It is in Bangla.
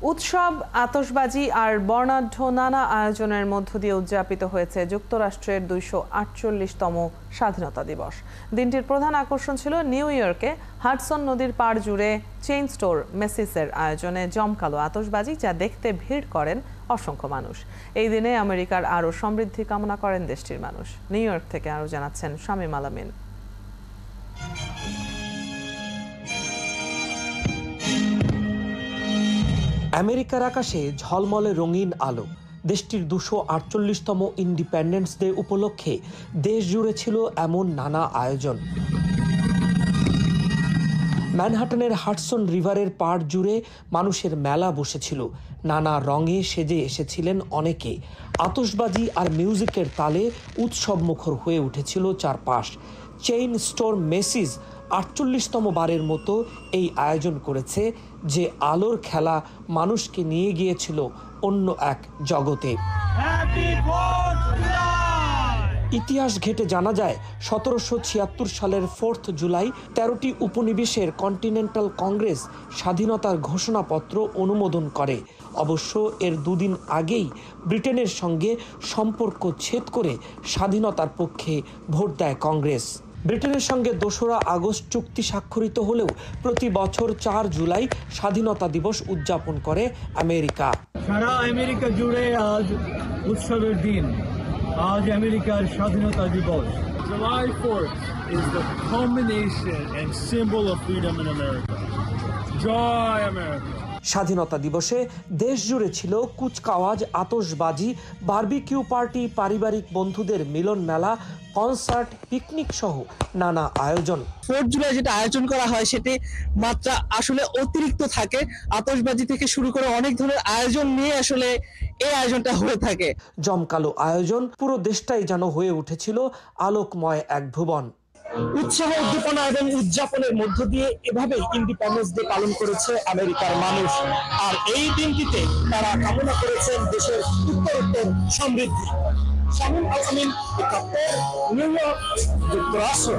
উৎসব, আতশবাজি আর বর্ণাঢ্য নানা আয়োজনের মধ্য দিয়ে উদযাপিত হয়েছে যুক্তরাষ্ট্রের ২৪৮তম স্বাধীনতা দিবস। দিনটির প্রধান আকর্ষণ ছিল নিউ ইয়র্কে হাডসন নদীর পাড় জুড়ে চেইন স্টোর মেসিসের আয়োজনে জমকালো আতশবাজি, যা দেখতে ভিড় করেন অসংখ্য মানুষ। এই দিনে আমেরিকার আরও সমৃদ্ধি কামনা করেন দেশটির মানুষ। নিউ ইয়র্ক থেকে আরও জানাচ্ছেন শামীম আলামিন। আমেরিকার আকাশে ঝলমলে রঙিন আলো। দেশটির ২৪৮তম ইন্ডিপেন্ডেন্স ডে উপলক্ষে দেশ জুড়ে ছিল এমন নানা আয়োজন। ম্যানহাটনের হাডসন রিভারের পাড় জুড়ে মানুষের মেলা বসেছিল। নানা রঙে সেজে এসেছিলেন অনেকে। আতশবাজি আর মিউজিকের তালে উৎসবমুখর হয়ে উঠেছিল চারপাশ। চেইন স্টোর মেসিস ৪৮তম বারের মতো এই আয়োজন করেছে, যে আলোর খেলা মানুষকে নিয়ে গিয়েছিল অন্য এক জগতে। ইতিহাস ঘেঁটে জানা যায় ১৭৭৬ সালের 4 জুলাই ১৩টি উপনিবেশের কন্টিনেন্টাল কংগ্রেস স্বাধীনতার ঘোষণাপত্র অনুমোদন করে। অবশ্য এর দুদিন আগেই ব্রিটেনের সঙ্গে সম্পর্ক ছেদ করে স্বাধীনতার পক্ষে ভোট দেয় কংগ্রেস। ব্রিটেনের সঙ্গে ২রা আগস্ট চুক্তি স্বাক্ষরিত হলেও প্রতি বছর ৪ জুলাই স্বাধীনতা দিবস উদযাপন করে আমেরিকা। সারা আমেরিকা জুড়ে আজ উৎসবের দিন। আজ আমেরিকার স্বাধীনতা দিবস। July 4th is the culmination and symbol of freedom in America. Joy America. স্বাধীনতা দিবসে দেশ জুড়ে ছিল কুচকাওয়াজ, আতশবাজি, বারবিকিউ পার্টি, পারিবারিক বন্ধুদের মিলন মেলা, কনসার্ট, পিকনিক সহ নানা আয়োজন। 4 জুলাই যেটা আয়োজন করা হয় সেটি মাত্রা আসলে অতিরিক্ত থাকে। আতশবাজি থেকে শুরু করে অনেক ধরনের আয়োজন নিয়ে আসলে এই আয়োজনটা হয়ে থাকে। জমকালো আয়োজন, পুরো দেশটাই যেন হয়ে উঠেছিল আলোকময় এক ভুবন। উৎসাহ, উদ্দীপনা এবং উদযাপনের মধ্য দিয়ে এভাবে ইন্ডিপেন্ডেন্স ডে পালন করেছে আমেরিকার মানুষ। আর এই দিনটিতে তারা কামনা করেছেন দেশের উত্তরোত্তর সমৃদ্ধি। শামীম আলামিন, নিউ ইয়র্ক, যুক্তরাষ্ট্র।